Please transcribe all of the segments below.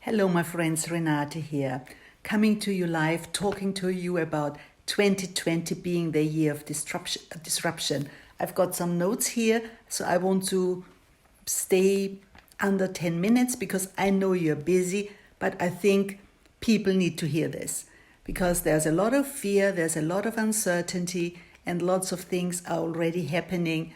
Hello, my friends, Renate here, coming to you live, talking to you about 2020 being the year of disruption. I've got some notes here, so I want to stay under 10 minutes because I know you're busy, but I think people need to hear this because there's a lot of fear, there's a lot of uncertainty, and lots of things are already happening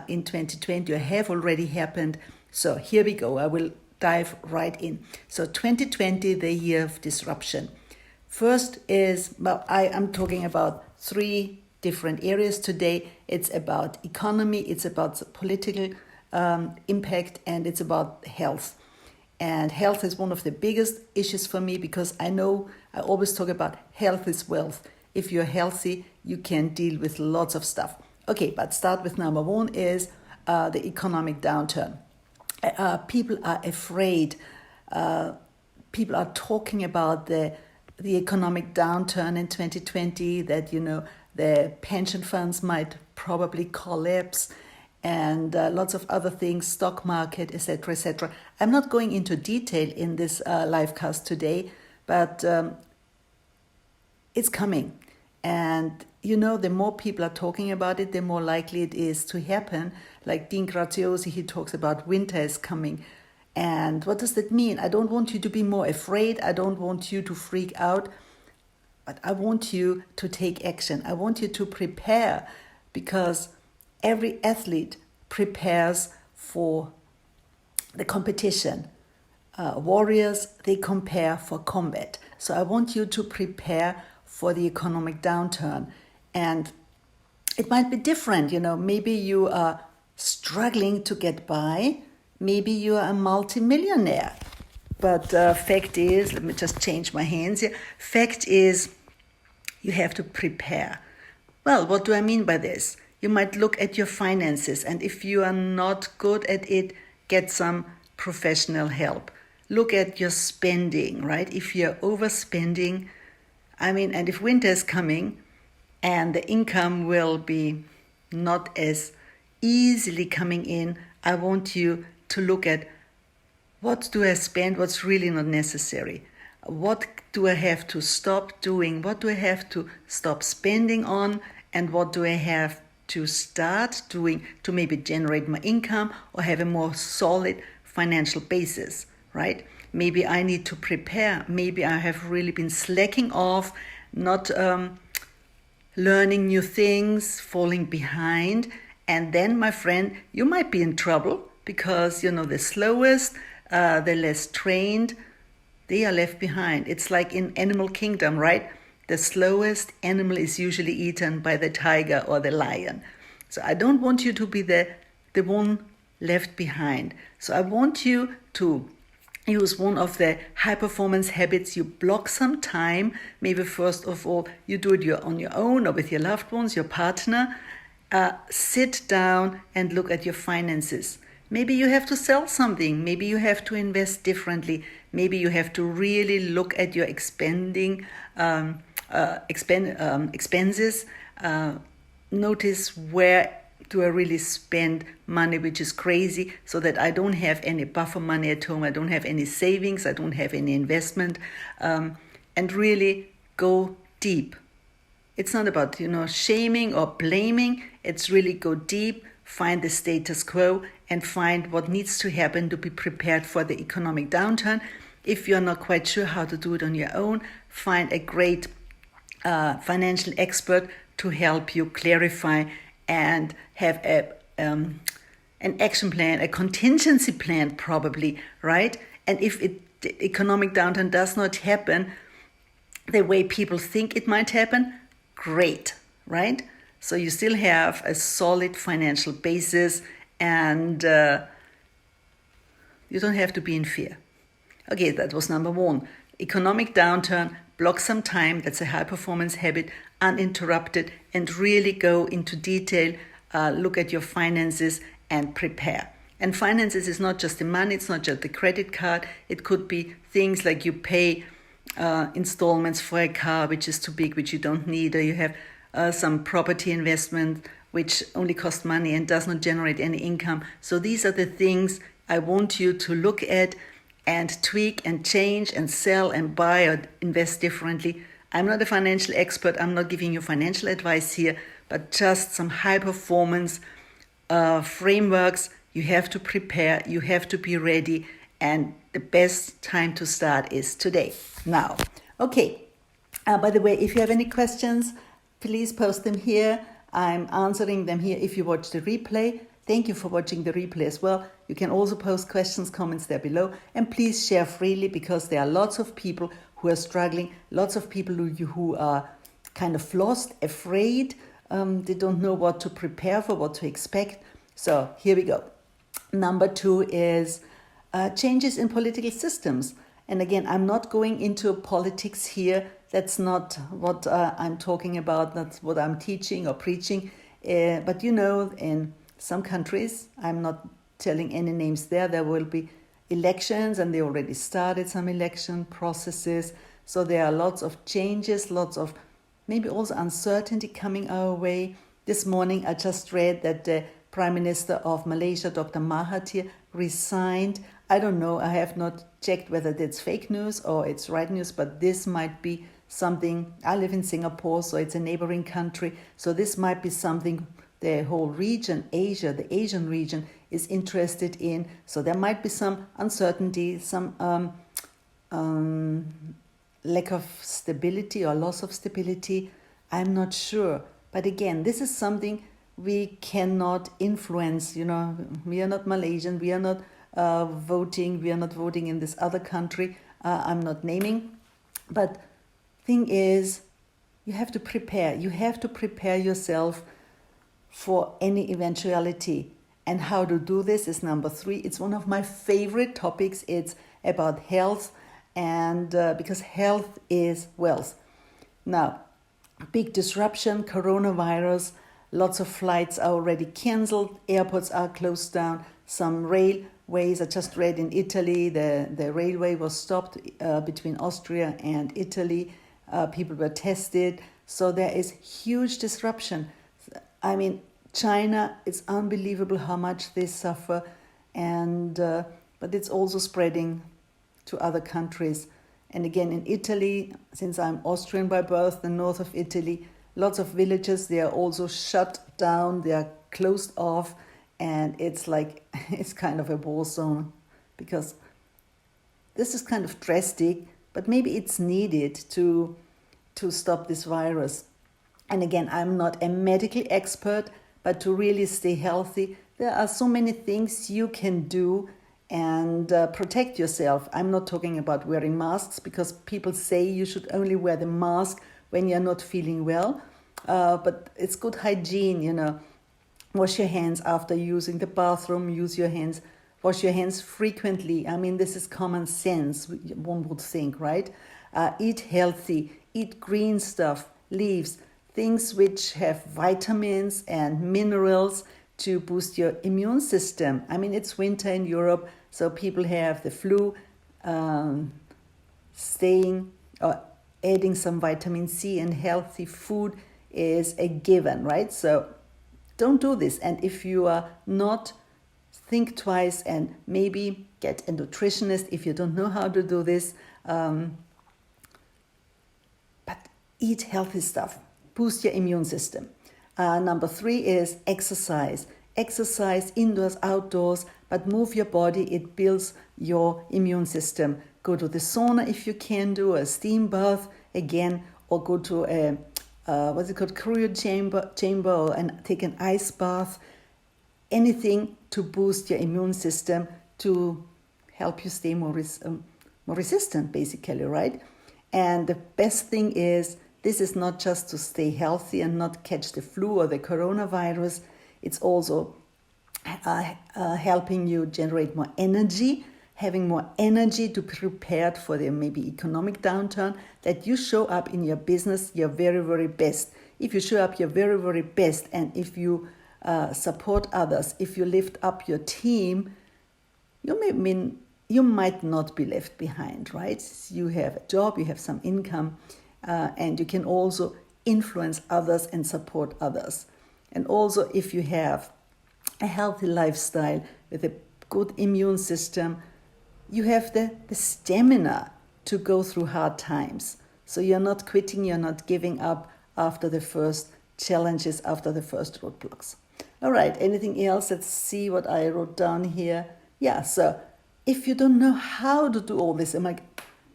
in 2020 or have already happened. So here we go. I will dive right in. So 2020, the year of disruption. First is, I am talking about three different areas today. It's about economy, it's about political impact, and it's about health. And health is one of the biggest issues for me because I know I always talk about health is wealth. If you're healthy, you can deal with lots of stuff. Okay, but start with number one is the economic downturn. People are afraid. People are talking about the economic downturn in 2020, that, the pension funds might probably collapse, and lots of other things, stock market, etc., etc. I'm not going into detail in this live cast today, but it's coming. And, the more people are talking about it, the more likely it is to happen. Like Dean Graziosi, he talks about winter is coming. And what does that mean? I don't want you to be more afraid. I don't want you to freak out. But I want you to take action. I want you to prepare, because every athlete prepares for the competition. Warriors, they prepare for combat. So I want you to prepare for the economic downturn. And it might be different, maybe you are struggling to get by, maybe you are a multimillionaire. But fact is, let me just change my hands here. Fact is, you have to prepare. Well, what do I mean by this? You might look at your finances, and if you are not good at it, get some professional help. Look at your spending, right? If you're overspending, and if winter is coming and the income will be not as easily coming in, I want you to look at, what do I spend, what's really not necessary? What do I have to stop doing? What do I have to stop spending on? And what do I have to start doing to maybe generate my income or have a more solid financial basis, right? Maybe I need to prepare. Maybe I have really been slacking off, not learning new things, falling behind. And then, my friend, you might be in trouble because, the slowest, the less trained, they are left behind. It's like in Animal Kingdom, right? The slowest animal is usually eaten by the tiger or the lion. So I don't want you to be the one left behind. So I want you to use one of the high-performance habits. You block some time. Maybe first of all, you do it on your own or with your loved ones, your partner. Sit down and look at your finances. Maybe you have to sell something. Maybe you have to invest differently. Maybe you have to really look at your expenses. Notice, where do I really spend money which is crazy, so that I don't have any buffer money at home, I don't have any savings, I don't have any investment, and really go deep. It's not about, shaming or blaming. It's really go deep, find the status quo, and find what needs to happen to be prepared for the economic downturn. If you're not quite sure how to do it on your own, find a great financial expert to help you clarify and have an action plan, a contingency plan probably, right? And if the economic downturn does not happen the way people think it might happen, great, right? So you still have a solid financial basis, and you don't have to be in fear. Okay, that was number one. Economic downturn, block some time. That's a high-performance habit, uninterrupted, and really go into detail. Look at your finances and prepare. And finances is not just the money. It's not just the credit card. It could be things like you pay installments for a car which is too big, which you don't need, or you have some property investment which only costs money and does not generate any income. So these are the things I want you to look at and tweak and change and sell and buy or invest differently. I'm not a financial expert. I'm not giving you financial advice here, but just some high performance frameworks. You have to prepare, you have to be ready, and the best time to start is today, now. Okay, by the way, if you have any questions, please post them here. I'm answering them here if you watch the replay. Thank you for watching the replay as well. You can also post questions, comments there below, and please share freely, because there are lots of people who are struggling, lots of people who are kind of lost, afraid. They don't know what to prepare for, what to expect. So here we go. Number 2 is changes in political systems. And again, I'm not going into politics here. That's not what I'm talking about. That's what I'm teaching or preaching. But in some countries, I'm not telling any names there will be elections, and they already started some election processes. So there are lots of changes, lots of maybe also uncertainty coming our way. This morning, I just read that the Prime Minister of Malaysia, Dr. Mahathir, resigned. I don't know, I have not checked whether that's fake news or it's right news, but this might be something. I live in Singapore, so it's a neighboring country. So this might be something the whole region, Asia, the Asian region, is interested in. So there might be some uncertainty, some lack of stability or loss of stability. I'm not sure. But again, this is something we cannot influence. We are not Malaysian, we are not voting, we are not voting in this other country. I'm not naming. But thing is, you have to prepare. You have to prepare yourself for any eventuality. And how to do this is number 3. It's one of my favorite topics. It's about health, and because health is wealth. Now, big disruption, coronavirus, lots of flights are already cancelled, airports are closed down, some railways. I just read in Italy, the railway was stopped between Austria and Italy. People were tested. So there is huge disruption. I mean, China, it's unbelievable how much they suffer, and but it's also spreading to other countries. And again, in Italy, since I'm Austrian by birth, the north of Italy, lots of villages, they are also shut down, they are closed off, and it's like, it's kind of a war zone, because this is kind of drastic, but maybe it's needed to stop this virus. And again, I'm not a medical expert, but to really stay healthy, there are so many things you can do and protect yourself. I'm not talking about wearing masks, because people say you should only wear the mask when you're not feeling well. But it's good hygiene, Wash your hands after using the bathroom, wash your hands frequently. I mean, this is common sense, one would think, right? Eat healthy, eat green stuff, leaves, things which have vitamins and minerals to boost your immune system. I mean, it's winter in Europe, so people have the flu. Adding some vitamin C and healthy food is a given, right? So don't do this. And if you are not, think twice and maybe get a nutritionist if you don't know how to do this. But eat healthy stuff. Boost your immune system. Number 3 is exercise. Exercise indoors, outdoors, but move your body. It builds your immune system. Go to the sauna if you can, do a steam bath again, or go to a cryo chamber, and take an ice bath. Anything to boost your immune system, to help you stay more resistant, basically, right? And the best thing is, this is not just to stay healthy and not catch the flu or the coronavirus. It's also helping you generate more energy, having more energy to be prepared for the maybe economic downturn, that you show up in your business your very, very best. If you show up your very, very best, and if you support others, if you lift up your team, you might not be left behind, right? You have a job, you have some income, and you can also influence others and support others. And also, if you have a healthy lifestyle with a good immune system, you have the stamina to go through hard times. So you're not quitting, you're not giving up after the first challenges, after the first roadblocks. All right, anything else? Let's see what I wrote down here. Yeah, so if you don't know how to do all this, I'm like,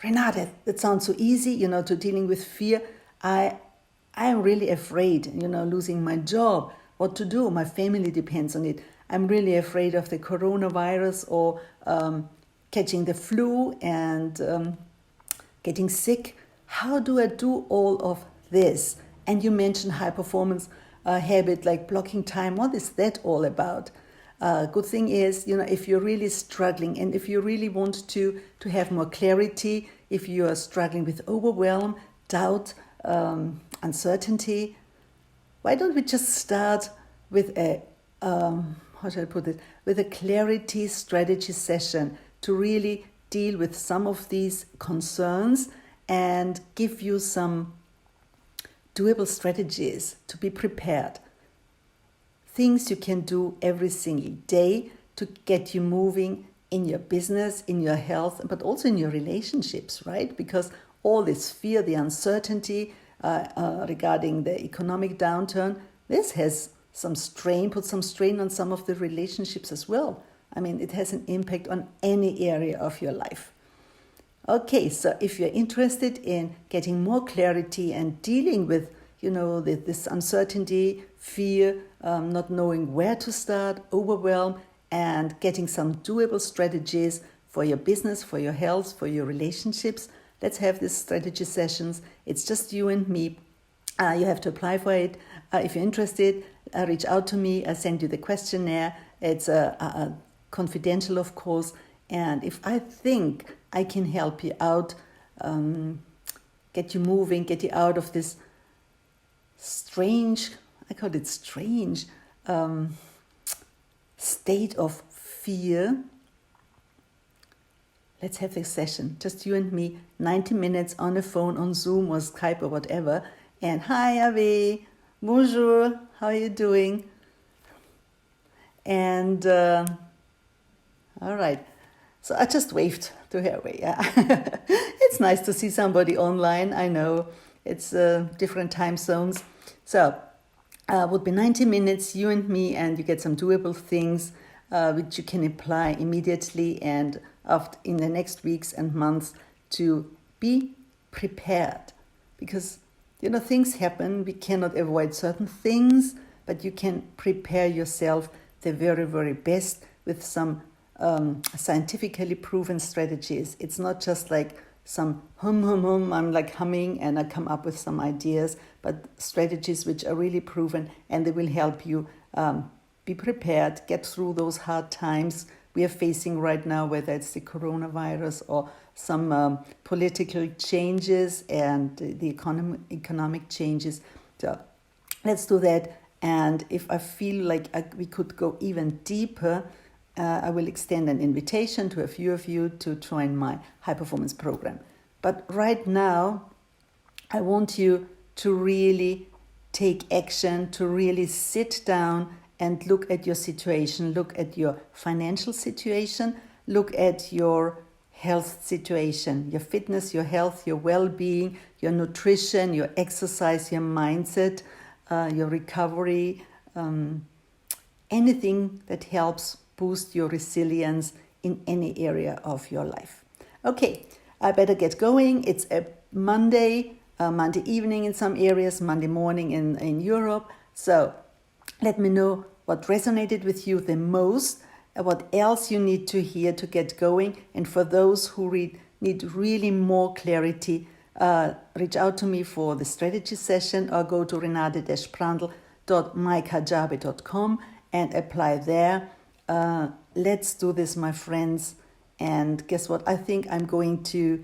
Renate, that sounds so easy, to dealing with fear. I'm really afraid, losing my job, what to do. My family depends on it. I'm really afraid of the coronavirus or catching the flu and getting sick. How do I do all of this? And you mentioned high performance habit like blocking time. What is that all about? Good thing is, if you're really struggling and if you really want to have more clarity, if you are struggling with overwhelm, doubt, uncertainty, why don't we just start with how should I put it, with a clarity strategy session to really deal with some of these concerns and give you some doable strategies to be prepared. Things you can do every single day to get you moving in your business, in your health, but also in your relationships, right? Because all this fear, the uncertainty regarding the economic downturn, this has put some strain on some of the relationships as well. I mean, it has an impact on any area of your life. Okay, so if you're interested in getting more clarity and dealing with, this uncertainty, fear, not knowing where to start, overwhelm, and getting some doable strategies for your business, for your health, for your relationships, let's have these strategy sessions. It's just you and me. You have to apply for it. If you're interested, reach out to me. I'll send you the questionnaire. It's confidential, of course. And if I think I can help you out, get you moving, get you out of this strange, state of fear, let's have a session, just you and me, 90 minutes on the phone, on Zoom or Skype or whatever. And hi, Avi, bonjour, how are you doing? And all right, so I just waved to her away. Yeah. It's nice to see somebody online. I know it's different time zones. So would be 90 minutes, you and me, and you get some doable things which you can apply immediately and in the next weeks and months to be prepared. Because, things happen. We cannot avoid certain things, but you can prepare yourself the very, very best with some scientifically proven strategies. It's not just like some I'm like humming and I come up with some ideas, but strategies which are really proven and they will help you be prepared, get through those hard times we are facing right now, whether it's the coronavirus or some political changes and the economic changes. So let's do that. And if I feel like we could go even deeper, I will extend an invitation to a few of you to join my high performance program. But right now, I want you to really take action, to really sit down and look at your situation, look at your financial situation, look at your health situation, your fitness, your health, your well-being, your nutrition, your exercise, your mindset, your recovery, anything that helps boost your resilience in any area of your life. Okay, I better get going. It's a Monday evening in some areas, Monday morning in Europe. So let me know what resonated with you the most, what else you need to hear to get going. And for those who need really more clarity, reach out to me for the strategy session or go to renate-prandl.maikajabe.com and apply there. Let's do this, my friends. And guess what? I think I'm going to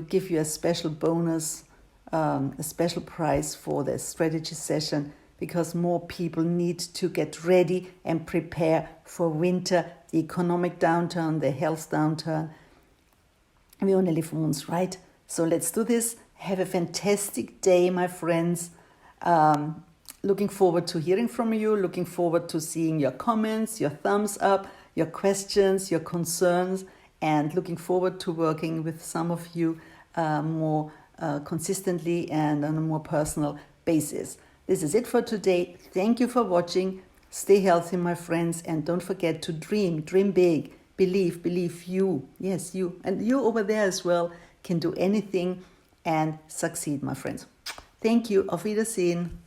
give you a special bonus, a special prize for the strategy session, because more people need to get ready and prepare for winter, the economic downturn, the health downturn. We only live once, right? So let's do this. Have a fantastic day, my friends. Looking forward to hearing from you, looking forward to seeing your comments, your thumbs up, your questions, your concerns, and looking forward to working with some of you more consistently and on a more personal basis. This is it for today. Thank you for watching. Stay healthy, my friends, and don't forget to dream big, believe you, yes, you, and you over there as well can do anything and succeed, my friends. Thank you. Auf Wiedersehen.